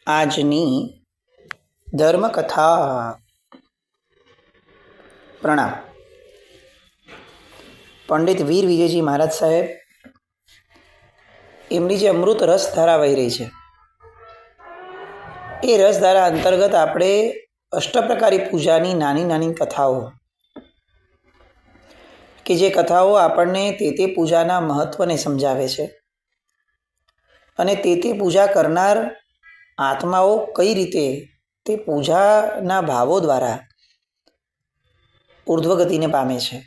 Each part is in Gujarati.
આજની ધર્મકથા. પ્રણામ. પંડિત વીર વિજયજી મહારાજ સાહેબ એમની જે અમૃત રસધારા વહી રહી છે એ રસધારા અંતર્ગત આપણે અષ્ટપ્રકારી પૂજાની નાની નાની કથાઓ કે જે કથાઓ આપણને તે પૂજાના મહત્વને સમજાવે છે અને તે પૂજા કરનાર આત્માઓ કઈ રીતે તે પૂજાના ભાવો દ્વારા ઉર્ધ્વગતિને પામે છે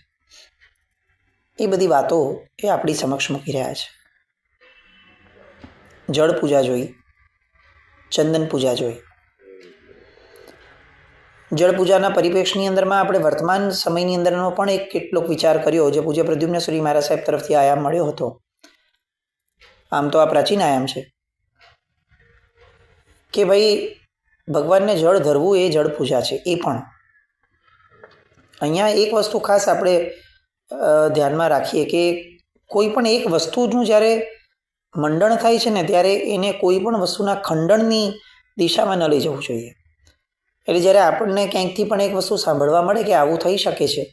એ બધી વાતો એ આપણી સમક્ષ મૂકી રહ્યા છે. જળ પૂજા જોઈ, ચંદન પૂજા જોઈ. જળ પૂજાના પરિપ્રેક્ષની અંદરમાં આપણે વર્તમાન સમયની અંદરનો પણ એક કેટલોક વિચાર કર્યો જે પૂજ્ય પ્રદ્યુમ્ન સુરી મહારાજ સાહેબ તરફથી આયામ મળ્યો હતો. આમ તો આ પ્રાચીન આયામ છે કે ભાઈ ભગવાનને જળ ધરવું એ જળ પૂજા છે. એ પણ અહીંયા એક વસ્તુ ખાસ આપણે ધ્યાનમાં રાખીએ કે કોઈ પણ એક વસ્તુનું જ્યારે મંડણ થાય છે ને ત્યારે એને કોઈ પણ વસ્તુના ખંડણની દિશામાં ન લઈ જવું જોઈએ. એટલે જ્યારે આપણને ક્યાંકથી પણ એક વસ્તુ સાંભળવા મળે કે આવું થઈ શકે છે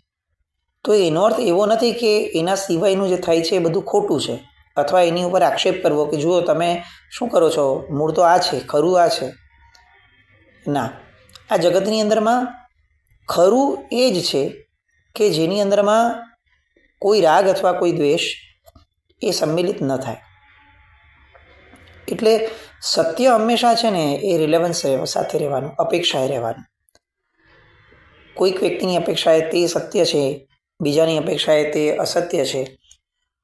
તો એનો અર્થ એવો નથી કે એના સિવાયનું જે થાય છે એ બધું ખોટું છે અથવા એની ઉપર આક્ષેપ કરવો કે જુઓ તમે શું કરો છો, મૂળ તો આ છે, ખરું આ છે. ના, આ જગતની અંદરમાં ખરું એ જ છે કે જેની અંદરમાં કોઈ રાગ અથવા કોઈ દ્વેષ એ સંમિલિત ન થાય. એટલે સત્ય હંમેશા છે ને એ રિલેવન્સ સાથે રહેવાનું, અપેક્ષાએ રહેવાનું. કોઈક વ્યક્તિની અપેક્ષાએ તે સત્ય છે, બીજાની અપેક્ષાએ તે અસત્ય છે.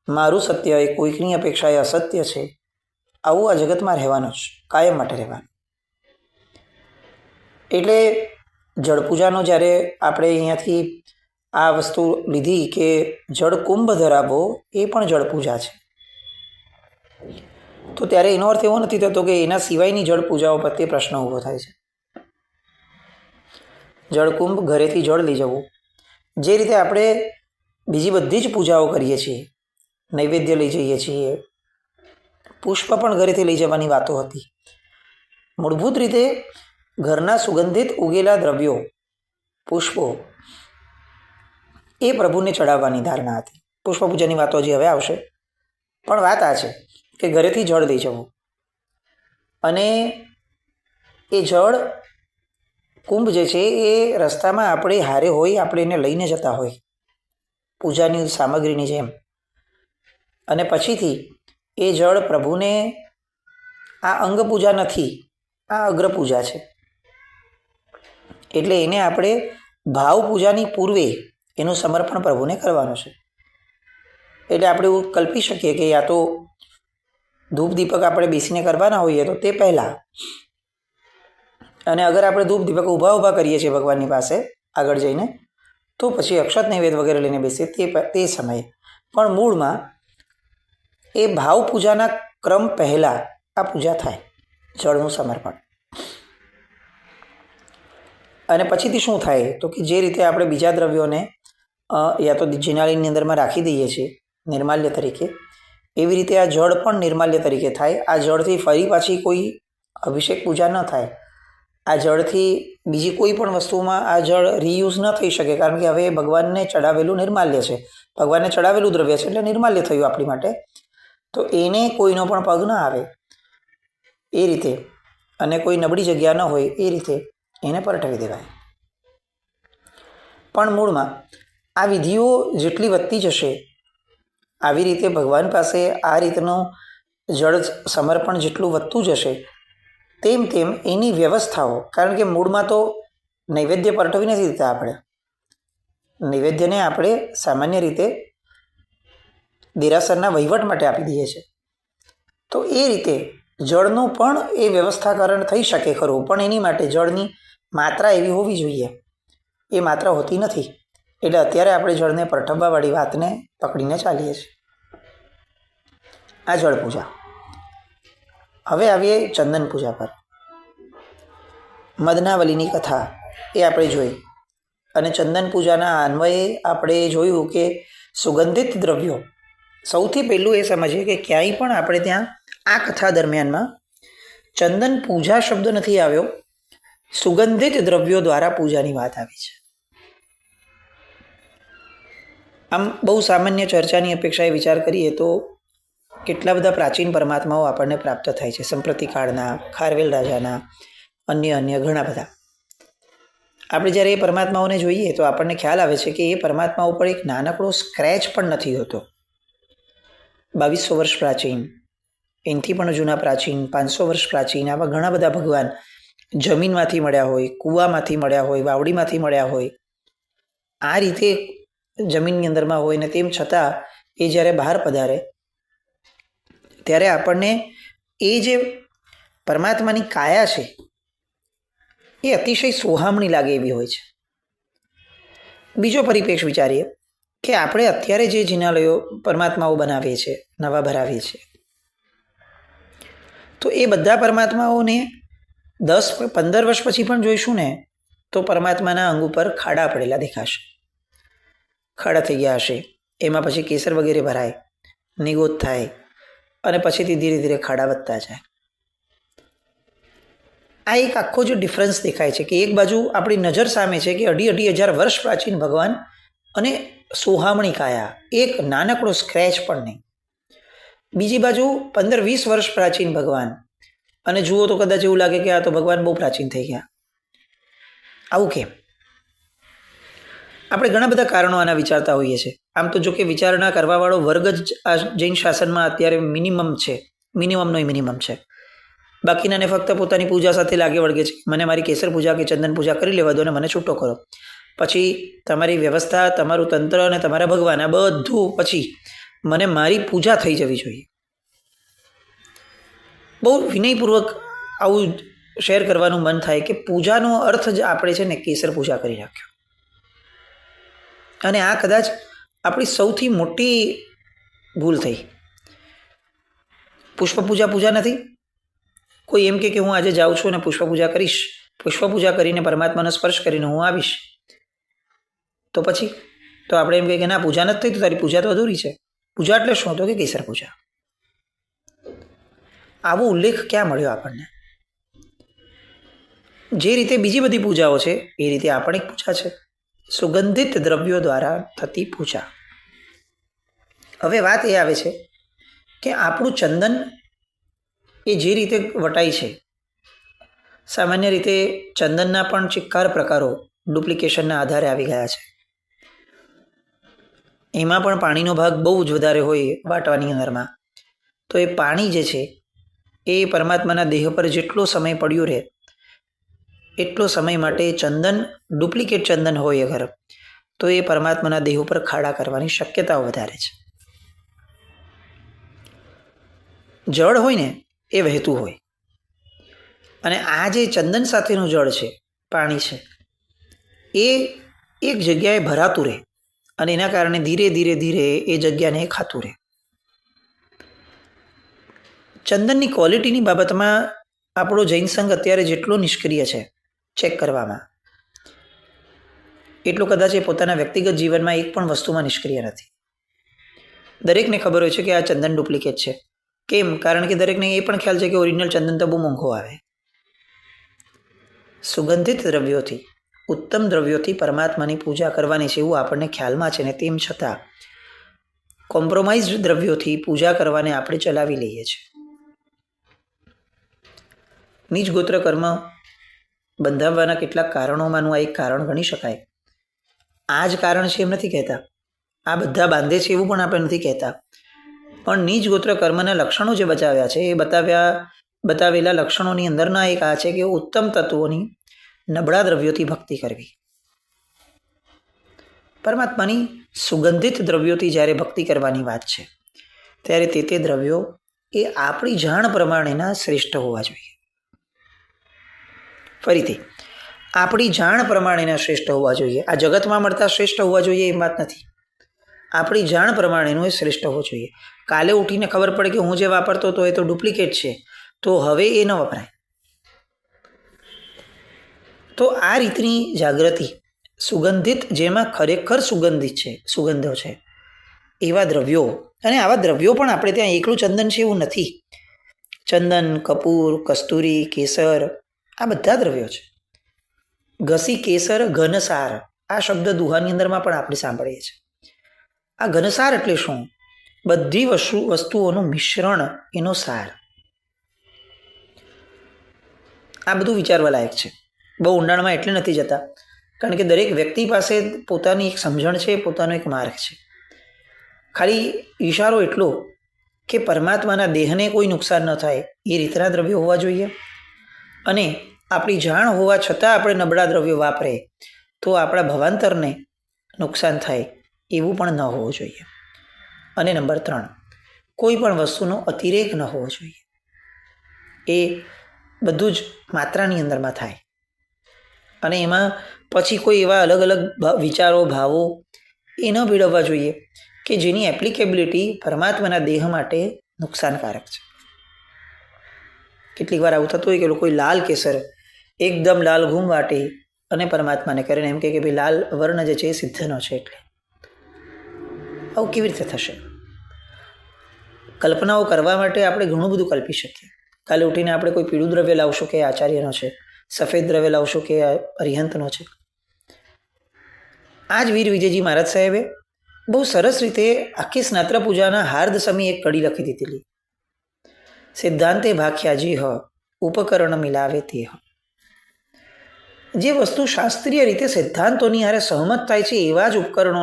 મારું સત્ય એ કોઈકની અપેક્ષાએ અસત્ય છે. આવું આ જગતમાં રહેવાનું જ, કાયમ માટે રહેવાનું. એટલે જળપૂજાનો જ્યારે આપણે અહીંયાથી આ વસ્તુ લીધી કે જળ કુંભ ધરાવવો એ પણ જળપૂજા છે, તો ત્યારે એનો અર્થ એવો નથી થતો કે એના સિવાયની જળ પૂજાઓ પ્રત્યે પ્રશ્ન ઊભો થાય છે. જળકુંભ ઘરેથી જળ લઈ જવું, જે રીતે આપણે બીજી બધી જ પૂજાઓ કરીએ છીએ, નૈવેદ્ય લઈ જઈએ છીએ, પુષ્પ પણ ઘરેથી લઈ જવાની વાતો હતી. મૂળભૂત રીતે ઘરના સુગંધિત ઉગેલા દ્રવ્યો, પુષ્પો એ પ્રભુને ચડાવવાની ધારણા હતી. પુષ્પ પૂજાની વાતો હજી હવે આવશે, પણ વાત આ છે કે ઘરેથી જળ લઈ જવું અને એ જળ કુંભ જે છે એ રસ્તામાં આપણે હારે હોય, આપણે એને લઈને જતા હોય પૂજાની સામગ્રીની જેમ, અને પછીથી એ જળ પ્રભુને, આ અંગ પૂજા નથી, આ અગ્ર પૂજા છે. એટલે એને આપણે ભાવ પૂજાની પૂર્વે એનું સમર્પણ પ્રભુને કરવાનું છે. એટલે આપણે એવું કલ્પી શકીએ કે યા તો ધૂપ દીપક આપણે બેસીને કરવાના હોઈએ તો તે પહેલાં, અને અગર આપણે ધૂપ દીપક ઊભા કરીએ છીએ ભગવાનની પાસે આગળ જઈને તો પછી અક્ષત નૈવેદ્ય વગેરે લઈને બેસીએ તે સમયે. પણ મૂળમાં એ ભાવ પૂજાના ક્રમ પહેલાં આ પૂજા થાય, જળનું સમર્પણ. અને પછીથી શું થાય તો કે જે રીતે આપણે બીજા દ્રવ્યોને યા તો જિનાલયની અંદરમાં રાખી દઈએ છીએ નિર્માલ્ય તરીકે, એવી રીતે આ જળ પણ નિર્માલ્ય તરીકે થાય. આ જળથી ફરી પાછી કોઈ અભિષેક પૂજા ન થાય. આ જળથી બીજી કોઈ પણ વસ્તુમાં આ જળ રીયુઝ ન થઈ શકે, કારણ કે હવે ભગવાનને ચડાવેલું નિર્માલ્ય છે, ભગવાનને ચડાવેલું દ્રવ્ય છે એટલે નિર્માલ્ય થયું આપણી માટે. તો એને કોઈનો પણ પગ ન આવે એ રીતે, અને કોઈ નબળી જગ્યા ન હોય એ રીતે એને પરટવી દેવાય. પણ મૂળમાં આ વિધિઓ જેટલી વધતી જશે, આવી રીતે ભગવાન પાસે આ રીતનું જળ સમર્પણ જેટલું વધતું જશે તેમ તેમ એની વ્યવસ્થાઓ, કારણ કે મૂળમાં તો નૈવેદ્ય પરટવી નથી દેતા આપણે, નૈવેદ્યને આપણે સામાન્ય રીતે દેરાસરના વહીવટ માટે આપી દઈએ છીએ. તો એ રીતે જળનું પણ એ વ્યવસ્થાકરણ થઈ શકે ખરું, પણ એની માટે જળની માત્રા એવી હોવી જોઈએ. એ માત્રા હોતી નથી, એટલે અત્યારે આપણે જળને પરઠવવાવાળી વાતને પકડીને ચાલીએ છીએ. આ જળ પૂજા. હવે આવીએ ચંદન પૂજા પર. મદનાવલીની કથા એ આપણે જોઈ, અને ચંદન પૂજાના અન્વયે આપણે જોયું કે સુગંધિત દ્રવ્યો, સૌથી પહેલું એ સમજીએ કે ક્યાંય પણ આપણે ત્યાં આ કથા દરમિયાનમાં ચંદન પૂજા શબ્દ નથી આવ્યો, સુગંધિત દ્રવ્યો દ્વારા પૂજાની વાત આવી છે. આમ બહુ સામાન્ય ચર્ચાની અપેક્ષાએ વિચાર કરીએ તો કેટલા બધા પ્રાચીન પરમાત્માઓ આપણને પ્રાપ્ત થાય છે. સંપ્રતિ કાળના, ખારવેલ રાજાના, અન્ય ઘણા બધા. આપણે જ્યારે એ પરમાત્માઓને જોઈએ તો આપણને ખ્યાલ આવે છે કે એ પરમાત્માઓ પર એક નાનકડો સ્ક્રેચ પણ નથી હોતો. 2200 વર્ષ પ્રાચીન, એનાથી પણ જૂના પ્રાચીન, 500 વર્ષ પ્રાચીન, આવા ઘણા બધા ભગવાન જમીનમાંથી મળ્યા હોય, કૂવામાંથી મળ્યા હોય, વાવડીમાંથી મળ્યા હોય, આ રીતે જમીનની અંદરમાં હોય ને તેમ છતાં એ જ્યારે બહાર પધારે ત્યારે આપણને એ જે પરમાત્માની કાયા છે એ અતિશય સોહામણી લાગે એવી હોય છે. બીજો પરિપ્રેક્ષ વિચારીએ કે આપણે અત્યારે જે જિનાલયો પરમાત્માઓ બનાવીએ છીએ, નવા ભરાવીએ છીએ, તો એ બધા પરમાત્માઓને 10-15 વર્ષ પછી પણ જોઈશું ને તો પરમાત્માના અંગ ઉપર ખાડા પડેલા દેખાશે. ખાડા થઈ ગયા હશે, એમાં પછી કેસર વગેરે ભરાય, નિગોદ થાય અને પછીથી ધીરે ધીરે ખાડા વધતા જાય. આ એક આખો જે ડિફરન્સ દેખાય છે કે એક બાજુ આપણી નજર સામે છે કે 2,500 વર્ષ પ્રાચીન ભગવાન અને સોહામણી કાયા, એક નાનકડો સ્ક્રેચ પણ નહીં. બીજી બાજુ 15-20 વર્ષ પ્રાચીન ભગવાન અને જુઓ તો કદાચ એવું લાગે કે આ તો ભગવાન બહુ પ્રાચીન થઈ ગયા. આવું કેમ? આપણે ઘણા બધા કારણો આના વિચારતા હોઈએ છીએ. આમ તો જો કે વિચારણા કરવાવાળો વર્ગ જ આ જૈન શાસનમાં અત્યારે મિનિમમ છે, મિનિમમનો મિનિમમ છે. બાકીનાને ફક્ત પોતાની પૂજા સાથે લાગે વળગે છે. મને મારી કેસર પૂજા કે ચંદન પૂજા કરી લેવા દો અને મને છૂટો કરો. પછી તમારી વ્યવસ્થા, તમારું તંત્ર અને તમારા ભગવાન, આ બધું પછી મને મારી પૂજા થઈ જવી જોઈએ. બહુ વિનયપૂર્વક આવું શેર કરવાનું મન થાય કે પૂજાનો અર્થ જ આપણે છે ને કેસર પૂજા કરી રાખ્યો. અને આ કદાચ આપણી સૌથી મોટી ભૂલ થઈ. પુષ્પ પૂજા નથી. કોઈ એમ કે હું આજે જાઉં છું અને પુષ્પ પૂજા કરીશ, પુષ્પ પૂજા કરીને પરમાત્માનો સ્પર્શ કરીને હું આવીશ, તો પછી તો આપણે એમ કહીએ કે ના, પૂજા નથી થઈ તો તારી પૂજા તો અધૂરી છે. પૂજા એટલે શું? તો કે કેસર પૂજા. આવો ઉલ્લેખ ક્યાં મળ્યો આપણને? જે રીતે બીજી બધી પૂજાઓ છે એ રીતે આ પણ એક પૂજા છે, સુગંધિત દ્રવ્યો દ્વારા થતી પૂજા. હવે વાત એ આવે છે કે આપણું ચંદન એ જે રીતે વટાય છે, સામાન્ય રીતે ચંદનના પણ ચિક્કાર પ્રકારો ડુપ્લિકેશનના આધારે આવી ગયા છે. એમાં પણ પાણીનો ભાગ બહુ જ વધારે હોય વાટવાની અંદરમાં. તો એ પાણી જે છે એ પરમાત્માના દેહ પર જેટલો સમય પડ્યો રહે એટલો સમય માટે ચંદન, ડુપ્લિકેટ ચંદન હોય અગર, તો એ પરમાત્માના દેહ ઉપર ખાડા કરવાની શક્યતાઓ વધારે છે. જળ હોય ને એ વહેતું હોય અને આ જે ચંદન સાથેનું જળ છે, પાણી છે, એ એક જગ્યાએ ભરાતું રહે અને એના કારણે ધીરે ધીરે ધીરે એ જગ્યાને ખાતું રહે. ચંદનની ક્વોલિટીની બાબતમાં આપણો જૈન સંઘ અત્યારે જેટલો નિષ્ક્રિય છે ચેક કરવામાં, એટલો કદાચ એ પોતાના વ્યક્તિગત જીવનમાં એક પણ વસ્તુમાં નિષ્ક્રિય નથી. દરેકને ખબર હોય છે કે આ ચંદન ડુપ્લિકેટ છે. કેમ? કારણ કે દરેકને એ પણ ખ્યાલ છે કે ઓરિજિનલ ચંદન તો બહુ મોંઘો આવે. સુગંધિત દ્રવ્યોથી, ઉત્તમ દ્રવ્યોથી પરમાત્માની પૂજા કરવાની છે એવું આપણને ખ્યાલમાં છે ને તેમ છતાં કોમ્પ્રોમાઇઝડ દ્રવ્યોથી પૂજા કરવાને આપણે ચલાવી લઈએ છીએ. નીચ ગોત્ર કર્મ બંધાવવાના કેટલાક કારણોમાંનું આ એક કારણ ગણી શકાય. આ જ કારણ છે એમ નથી કહેતા, આ બધા બાંધે છે એવું પણ આપણે નથી કહેતા, પણ નીચ ગોત્ર કર્મના લક્ષણો જે બચાવ્યા છે એ બતાવેલા લક્ષણોની અંદરના એક આ છે કે ઉત્તમ તત્વોની નબળા દ્રવ્યોથી ભક્તિ કરવી. પરમાત્માની સુગંધિત દ્રવ્યોથી જ્યારે ભક્તિ કરવાની વાત છે ત્યારે તે દ્રવ્યો એ આપણી જાણ પ્રમાણેના શ્રેષ્ઠ હોવા જોઈએ. ફરીથી, આપણી જાણ પ્રમાણેના શ્રેષ્ઠ હોવા જોઈએ. આ જગતમાં મળતા શ્રેષ્ઠ હોવા જોઈએ એમ વાત નથી. આપણી જાણ પ્રમાણેનું એ શ્રેષ્ઠ હોવું જોઈએ. કાલે ઉઠીને ખબર પડે કે હું જે વાપરતો હતો એ તો ડુપ્લિકેટ છે, તો હવે એ ન વપરાય. તો આ રીતની જાગૃતિ, સુગંધિત, જેમાં ખરેખર સુગંધિત છે, સુગંધો છે, એવા દ્રવ્યો, અને આવા દ્રવ્યો પણ આપણે ત્યાં એકલું ચંદન છે એવું નથી. ચંદન, કપૂર, કસ્તુરી, કેસર આ બધા દ્રવ્યો છે. ઘસી કેસર ઘનસાર આ શબ્દ દુહાની અંદરમાં પણ આપણે સાંભળીએ છીએ. આ ઘનસાર એટલે શું? બધી વસ્તુઓનું મિશ્રણ, એનો સાર. આ બધું વિચારવા લાયક છે. બહુ ઊંડાણમાં એટલે નથી જતા, કારણ કે દરેક વ્યક્તિ પાસે પોતાની એક સમજણ છે, પોતાનો એક માર્ગ છે. ખાલી ઈશારો એટલો કે પરમાત્માના દેહને કોઈ નુકસાન ન થાય એ રીતના દ્રવ્યો હોવા જોઈએ, અને આપણી જાણ હોવા છતાં આપણે નબળા દ્રવ્યો વાપરે તો આપણા ભવાંતરને નુકસાન થાય એવું પણ ન હોવું જોઈએ. અને નંબર 3, કોઈ પણ વસ્તુનો અતિરેક ન હોવો જોઈએ. એ બધું જ માત્રાની અંદરમાં થાય, અને એમાં પછી કોઈ એવા અલગ અલગ વિચારો, ભાવો એ ન ભેળવવા જોઈએ કે જેની એપ્લિકેબિલિટી પરમાત્માના દેહ માટે નુકસાનકારક છે. કેટલીક વાર આવું થતું હોય કે લોકો લાલ કેસર એકદમ લાલ ઘૂમ વાટી અને પરમાત્માને કરીને એમ કે ભાઈ લાલ વર્ણ જે છે એ સિદ્ધનો છે. એટલે આવું કેવી રીતે થશે? કલ્પનાઓ કરવા માટે આપણે ઘણું બધું કલ્પી શકીએ. કાલે ઉઠીને આપણે કોઈ પીળું દ્રવ્ય લાવશું કે આચાર્યનો છે, સફેદ દ્રવ્ય લાવશું કે અરિહંતનો છે. આ જ વીર વિજયજી મહારાજ સાહેબે બહુ સરસ રીતે આખી સ્નાત્ર પૂજાના હાર્દ સમી એક કડી લખી દીધેલી. સિદ્ધાંતે ભાખ્યાજી હ ઉપકરણ મિલાવે તે હ. જે વસ્તુ શાસ્ત્રીય રીતે સિદ્ધાંતોની હારે સહમત થાય છે એવા જ ઉપકરણો,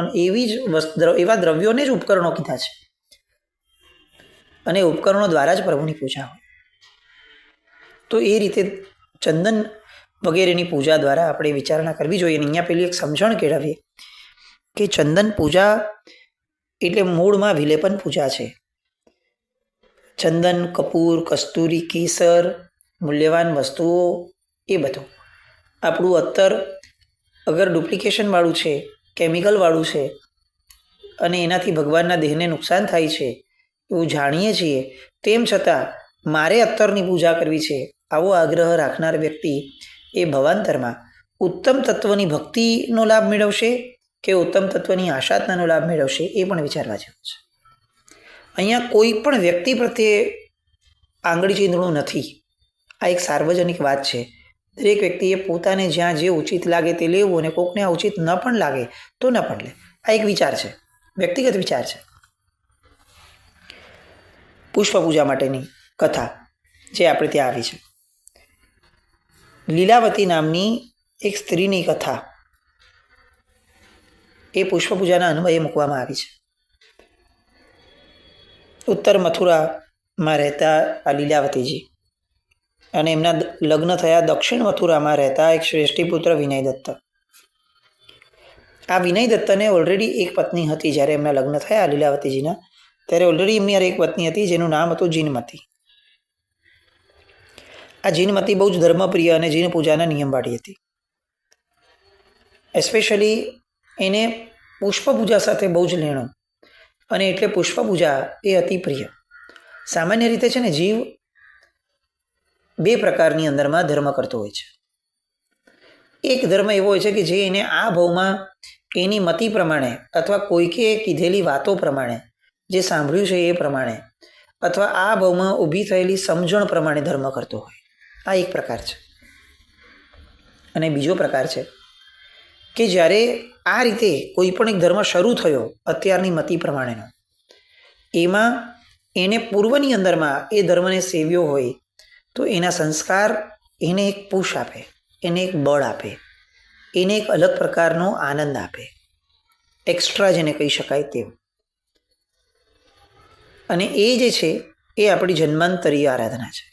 એવા દ્રવ્યોને જ ઉપકરણો કીધા છે, અને ઉપકરણો દ્વારા જ પ્રભુની પૂજા હોય. તો એ રીતે ચંદન વગેરેની પૂજા દ્વારા આપણે વિચારણા કરવી જોઈએ. અને અહીંયા પેલી એક સમજણ કેળવીએ કે ચંદન પૂજા એટલે મૂળમાં વિલેપન પૂજા છે. ચંદન, કપૂર, કસ્તુરી, કેસર, મૂલ્યવાન વસ્તુઓ એ બધું આપણું અત્તર અગર ડુપ્લિકેશનવાળું છે, કેમિકલવાળું છે, અને એનાથી ભગવાનના દેહને નુકસાન થાય છે એવું જાણીએ છીએ, તેમ છતાં મારે અત્તરની પૂજા કરવી છે આવો આગ્રહ રાખનાર વ્યક્તિ એ ભવાંતરમાં ઉત્તમ તત્વની ભક્તિનો લાભ મેળવશે કે ઉત્તમ તત્વની આશાતનાનો લાભ મેળવશે એ પણ વિચારવા જેવું છે. અહીંયા કોઈ પણ વ્યક્તિ પ્રત્યે આંગળી ચીંધણું નથી. આ એક સાર્વજનિક વાત છે. દરેક વ્યક્તિએ પોતાને જ્યાં જે ઉચિત લાગે તે લેવું, અને કોકને આ ઉચિત ન પણ લાગે તો ન પણ લે. આ એક વિચાર છે, વ્યક્તિગત વિચાર છે. પુષ્પ પૂજા માટેની કથા જે આપણે ત્યાં આવી છે, લીલાવતી નામની એક સ્ત્રીની કથા એ પુષ્પ પૂજાના અન્વયે મૂકવામાં આવી છે. ઉત્તર મથુરામાં રહેતા આ લીલાવતીજી, અને એમના લગ્ન થયા દક્ષિણ મથુરામાં રહેતા એક શ્રેષ્ઠી પુત્ર વિનય દત્ત. આ વિનય દત્તને ઓલરેડી એક પત્ની હતી. જ્યારે એમના લગ્ન થયા લીલાવતીજીના, ત્યારે ઓલરેડી એમની એક પત્ની હતી જેનું નામ હતું જીનમતી. આ જીનમતી બહુ જ ધર્મપ્રિય અને જીન પૂજાના નિયમવાળી હતી. એસ્પેશિયલી એને પુષ્પ પૂજા સાથે બહુ જ લેણું, અને એટલે પુષ્પ પૂજા એ અતિ પ્રિય. સામાન્ય રીતે છે ને, જીવ 2 પ્રકારની અંદરમાં ધર્મ કરતો હોય છે. એક ધર્મ એવો હોય છે કે જે એને આ ભાવમાં એની મતિ પ્રમાણે, અથવા કોઈકે કીધેલી વાતો પ્રમાણે, જે સાંભળ્યું છે એ પ્રમાણે, અથવા આ ભાવમાં ઊભી થયેલી સમજણ પ્રમાણે ધર્મ કરતો હોય. આ એક પ્રકાર છે. અને બીજો પ્રકાર છે કે જ્યારે આ રીતે કોઈ પણ એક ધર્મ શરૂ થયો અત્યારની મતિ પ્રમાણેનો, એમાં એને પૂર્વની અંદરમાં એ ધર્મને સેવ્યો હોય તો એના સંસ્કાર એને એક પુશ આપે, એને એક બળ આપે, એને એક અલગ પ્રકારનો આનંદ આપે, એક્સ્ટ્રા જેને કહી શકાય તેવું. અને એ જે છે એ આપણી જન્માંતરીય આરાધના છે.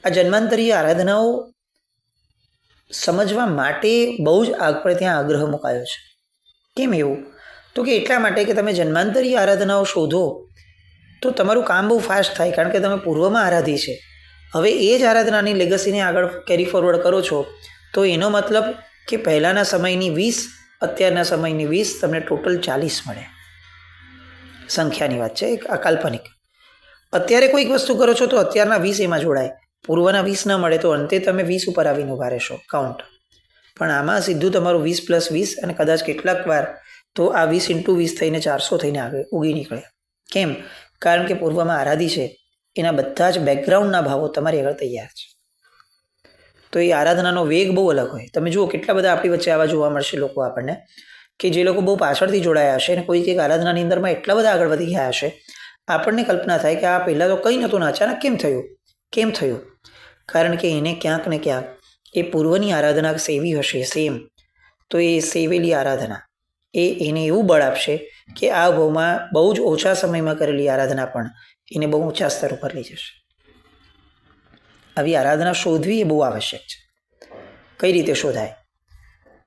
આ જન્માંતરીય આરાધનાઓ સમજવા માટે બહુ જ આપણે ત્યાં આગ્રહ મુકાયો છે. કેમ એવું? તો કે એટલા માટે કે તમે જન્માંતરીય આરાધનાઓ શોધો તો તમારું કામ બહુ ફાસ્ટ થાય, કારણ કે તમે પૂર્વમાં આરાધી છે. હવે એ જ આરાધનાની લેગસીને આગળ કેરી ફોરવર્ડ કરો છો, તો એનો મતલબ કે પહેલાંના સમયની 20, અત્યારના સમયની 20, તમને ટોટલ 40 મળે. સંખ્યાની વાત છે, એક અકાલ્પનિક. અત્યારે કોઈક વસ્તુ કરો છો તો અત્યારના 20 એમાં જોડાય, પૂર્વના 20 ન મળે તો અંતે તમે 20 ઉપર આવીને ઉભા રહેશો કાઉન્ટ. પણ આમાં સીધું તમારું 20 + 20, અને કદાચ કેટલાક વાર તો આ 20 × 20 થઈને 400 થઈને આગળ ઉગી નીકળે. કેમ કારણ કે પૂર્વમાં આરાધી છે એના બધા જ બેકગ્રાઉન્ડના ભાવો તમારી આગળ તૈયાર છે. તો એ આરાધનાનો વેગ બહુ અલગ હોય. તમે જુઓ કેટલા બધા આપણી વચ્ચે આવા જોવા મળશે લોકો આપણને કે જે લોકો બહુ પાછળથી જોડાયા હશે અને કોઈ એક આરાધનાની અંદરમાં એટલા બધા આગળ વધી ગયા હશે, આપણને કલ્પના થાય કે આ પહેલાં તો કંઈ નહોતું ને અચાનક કેમ થયું? કારણ કે એને ક્યાંક ને ક્યાંક એ પૂર્વની આરાધના સેવી હશે સેમ. તો એ સેવેલી આરાધના એને એવું બળ આપશે કે આ ભાવમાં બહુ જ ઓછા સમયમાં કરેલી આરાધના પણ એને બહુ ઊંચા સ્તર ઉપર લઈ જશે. આવી આરાધના શોધવી એ બહુ આવશ્યક છે. કઈ રીતે શોધાય?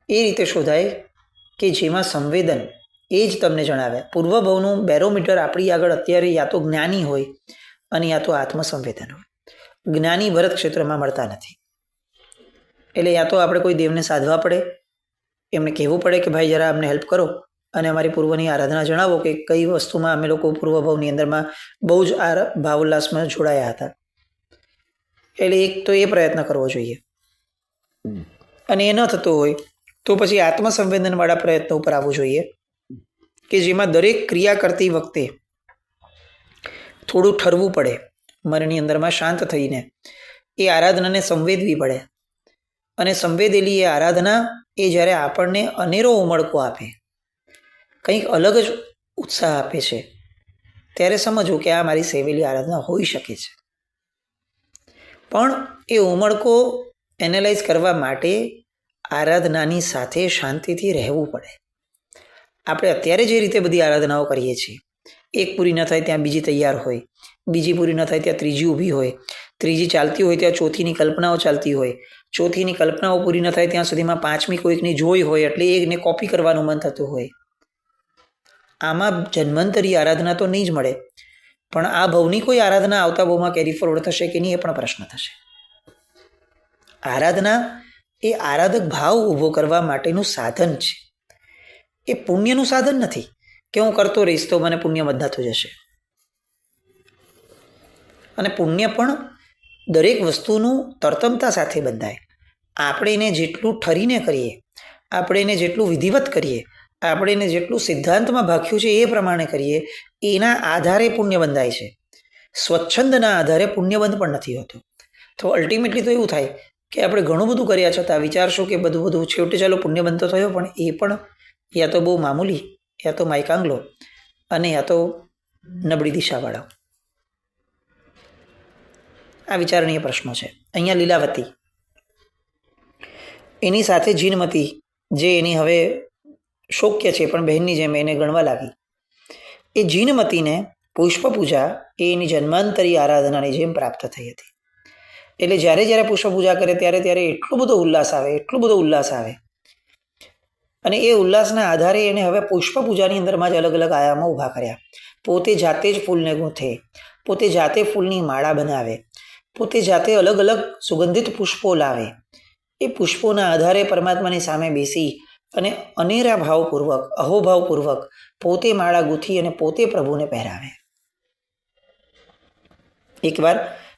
એ રીતે શોધાય કે જેમાં સંવેદન એ જ તમને જણાવે. પૂર્વભાવનું બેરોમીટર આપણી આગળ અત્યારે યા તો જ્ઞાની હોય અને યા તો આત્મસંવેદન હોય. જ્ઞાની ભરત ક્ષેત્રમાં મળતા નથી. એટલે યા તો આપણે કોઈ દેવને સાધવા પડે, એમને કહેવું પડે કે ભાઈ જરા અમને હેલ્પ કરો અને અમારી પૂર્વની આરાધના જણાવો કે કઈ વસ્તુમાં અમે લોકો પૂર્વભાવની અંદરમાં બહુ જ ભાવોલ્લાસમાં જોડાયા હતા. એટલે એક તો એ પ્રયત્ન કરવો જોઈએ. અને એ ન થતો હોય તો પછી આત્મસંવેદનવાળા પ્રયત્નો ઉપર આવવું જોઈએ કે જેમાં દરેક ક્રિયા કરતી વખતે થોડું ઠરવું પડે, મનની અંદરમાં શાંત થઈને એ આરાધનાને સંવેદવી પડે. અને સંવેદેલી એ આરાધના એ જ્યારે આપણને અનેરો ઉમળકો આપે, કંઈક અલગ જ ઉત્સાહ આપે છે, ત્યારે સમજવું કે આ મારી સેવેલી આરાધના હોઈ શકે છે. પણ એ ઉમળકો એનાલાઇઝ કરવા માટે આરાધનાની સાથે શાંતિથી રહેવું પડે. આપણે અત્યારે જે રીતે બધી આરાધનાઓ કરીએ છીએ, એક પૂરી ન થાય ત્યાં બીજી તૈયાર હોય, બીજી પૂરી ન થાય ત્યાં ત્રીજી ઊભી હોય, ત્રીજી ચાલતી હોય ત્યાં ચોથીની કલ્પનાઓ ચાલતી હોય, ચોથીની કલ્પનાઓ પૂરી ન થાય ત્યાં સુધીમાં પાંચમી કોઈકની જોઈ હોય એટલે એને કોપી કરવાનું મન થતું હોય. આમાં જન્મંતરી આરાધના તો નહીં જ મળે, પણ આ ભાવની કોઈ આરાધના આવતા ભાવમાં કેરી ફોરવર્ડ થશે કે નહીં એ પણ પ્રશ્ન થશે. આરાધના એ આરાધક ભાવ ઊભો કરવા માટેનું સાધન છે. એ પુણ્યનું સાધન નથી કે હું કરતો રહીશ તો મને પુણ્ય વધતું જશે. અને પુણ્ય પણ દરેક વસ્તુનું તરતમતા સાથે બંધાય. આપણે એને જેટલું ઠરીને કરીએ, આપણે એને જેટલું વિધિવત કરીએ, આપણે એને જેટલું સિદ્ધાંતમાં ભાખ્યું છે એ પ્રમાણે કરીએ, એના આધારે પુણ્ય બંધાય છે. સ્વચ્છંદના આધારે પુણ્યબંધ પણ નથી હોતું. તો અલ્ટિમેટલી તો એવું થાય કે આપણે ઘણું બધું કર્યા છતાં વિચારશું કે બધું છેવટે ચાલો પુણ્યબંધ તો થયો, પણ એ પણ યા તો બહુ મામૂલી, યા તો માયકાંગલો અને યા તો નબળી દિશાવાળા. આ વિચારણીય પ્રશ્નો છે. અહીંયા લીલાવતી એની સાથે જીનમતી જે એની હવે શોક્ય છે પણ બહેનની જેમ એને ગણવા લાગી. એ જીનમતીને પુષ્પ પૂજા એ એની જન્માંતરી આરાધનાની જેમ પ્રાપ્ત થઈ હતી. એટલે જ્યારે જ્યારે પુષ્પ પૂજા કરે ત્યારે એટલો બધો ઉલ્લાસ આવે અને એ ઉલ્લાસના આધારે એને હવે પુષ્પ પૂજાની અંદરમાં જ અલગ અલગ આયામો ઊભા કર્યા. પોતે જાતે જ ફૂલને ગૂંથે, પોતે જાતે ફૂલની માળા બનાવે, પોતે જાતે અલગ અલગ સુગંધિત પુષ્પો લાવે. એ પુષ્પોના આધારે પરમાત્માની સામે બેસી અને અનેરા ભાવપૂર્વક, અહોભાવપૂર્વક પોતે માળા ગૂંથી અને પોતે પ્રભુને પહેરાવે. એકવાર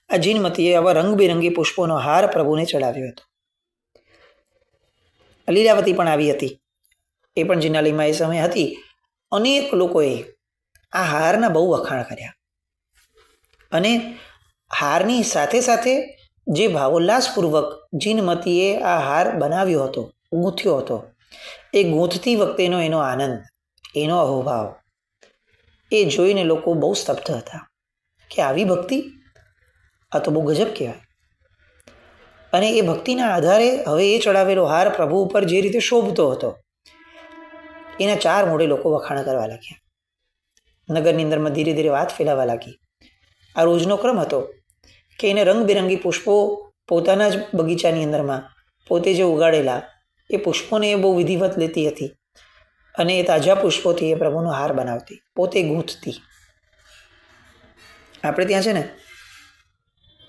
આ જીનમતીએ આવા રંગબેરંગી પુષ્પોનો હાર પ્રભુને ચડાવ્યો હતો. લીલાવતી પણ આવી હતી, એ પણ જીનાલયમાં એ સમય હતી. અનેક લોકોએ આ હારના બહુ વખાણ કર્યા અને હારની સાથે સાથે જે ભાવોલ્લાસપૂર્વક જીનમતીએ આ હાર બનાવ્યો હતો, ગૂંથ્યો હતો, એ ગૂંથતી વખતેનો એનો આનંદ, એનો અહોભાવ એ જોઈને લોકો બહુ સ્તબ્ધ હતા કે આવી ભક્તિ, આ તો બહુ ગજબ કહેવાય. અને એ ભક્તિના આધારે હવે એ ચડાવેલો હાર પ્રભુ ઉપર જે રીતે શોભતો હતો એના ચાર મોઢે લોકો વખાણ કરવા લાગ્યા. નગરની અંદરમાં ધીરે ધીરે વાત ફેલાવા લાગી. આ રોજનો ક્રમ હતો કે એને રંગબેરંગી પુષ્પો પોતાના જ બગીચાની અંદરમાં પોતે જે ઉગાડેલા એ પુષ્પોને એ બહુ વિધિવત લેતી હતી અને એ તાજા પુષ્પોથી એ પ્રભુનો હાર બનાવતી, પોતે ગૂંથતી. આપણે ત્યાં છે ને,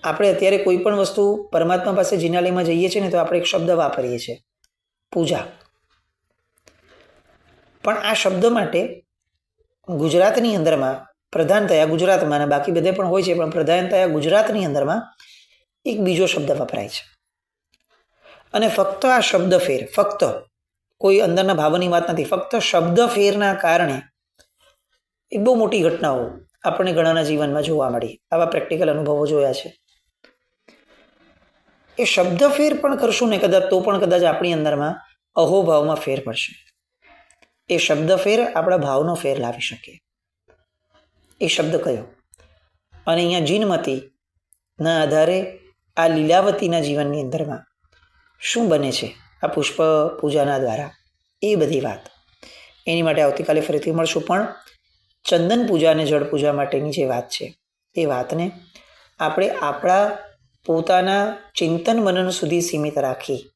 આપણે અત્યારે કોઈ પણ વસ્તુ પરમાત્મા પાસે જિનાલયમાં જઈએ છીએ ને તો આપણે એક શબ્દ વાપરીએ છીએ, પૂજા. પણ આ શબ્દ માટે ગુજરાતની અંદરમાં પ્રધાનતયા, ગુજરાતમાં અને બાકી બધે પણ હોય છે, પણ પ્રધાનતયા ગુજરાતની અંદરમાં એક બીજો શબ્દ વપરાય છે. અને ફક્ત આ શબ્દ ફેર, ફક્ત કોઈ અંદરના ભાવની વાત નથી, ફક્ત શબ્દ ફેરના કારણે એક બહુ મોટી ઘટનાઓ આપણને ઘણાના જીવનમાં જોવા મળી. આવા પ્રેક્ટિકલ અનુભવો જોયા છે. એ શબ્દ ફેર પણ કરશું ને કદાચ તો પણ કદાચ આપણી અંદરમાં અહોભાવમાં ફેર પડશે. એ શબ્દ ફેર આપણા ભાવનો ફેર લાવી શકે. એ શબ્દ કયો? અને અહીંયા જીનમતીના આધારે આ લીલાવતીના જીવનની અંદરમાં શું બને છે આ પુષ્પ પૂજાના દ્વારા, એ બધી વાત એની માટે આવતીકાલે ફરીથી મળશું. પણ ચંદન પૂજા અને જળ પૂજા માટેની જે વાત છે એ વાતને આપણે આપણા પોતાના ચિંતન મનન સુધી સીમિત રાખી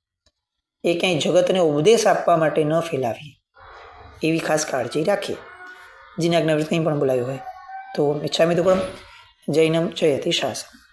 એ ક્યાંય જગતને ઉપદેશ આપવા માટે ન ફેલાવીએ એવી ખાસ કાળજી રાખીએ. જીના જ્ઞાન કંઈ પણ બોલાયું હોય તો મિચ્છામિ દુક્કડમ. જૈનમ જયતિ શાસનમ.